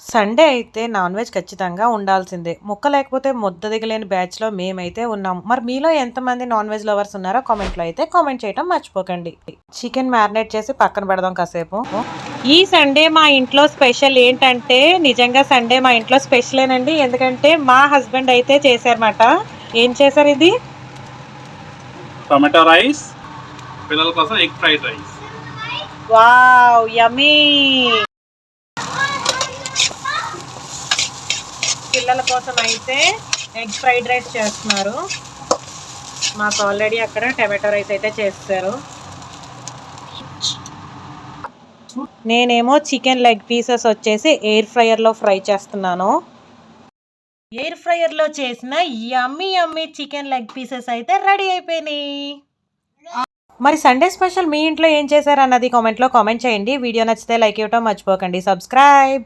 Sunday అయితే non veg ఖచ్చితంగా ఉండాల్సిందే. ముక్క లేకపోతే ముద్ద దిగలేని బ్యాచ్‌లో మేమైతే ఉన్నాం. మరి మీలో ఎంతమంది నాన్ వెజ్ లవర్స్ ఉన్నారో కామెంట్‌లో అయితే కామెంట్ చేయటం మర్చిపోకండి. చికెన్ మ్యారినేట్ చేసి పక్కన పెడదాం కాసేపు. ఈ సండే మా ఇంట్లో స్పెషల్ ఏంటంటే, నిజంగా సండే మా ఇంట్లో స్పెషలేనండి. ఎందుకంటే మా హస్బెండ్ అయితే చేశారన్నమాట. ఏం చేశారు ఇది? టొమాటో రైస్, పిల్లల కోసం ఎగ్ ఫ్రైడ్ రైస్. వావ్! యమ్మీ! పిల్లల కోసం అయితే ఎగ్ ఫ్రైడ్ రైస్ చేస్తున్నారు. మాకు ఆల్రెడీ అక్కడ టమాటో రైస్ అయితే చేస్తారు. నేనేమో చికెన్ లెగ్ పీసెస్ వచ్చేసి ఎయిర్ ఫ్రైయర్లో ఫ్రై చేస్తున్నాను. ఎయిర్ ఫ్రైయర్లో చేసిన యమ్మీ యమ్మీ చికెన్ లెగ్ పీసెస్ అయితే రెడీ అయిపోయినాయి. మరి సండే స్పెషల్ మీ ఇంట్లో ఏం చేశారు అన్నది కామెంట్లో కామెంట్ చేయండి. వీడియో నచ్చితే లైక్ ఇవ్వటం మర్చిపోకండి. సబ్స్క్రైబ్.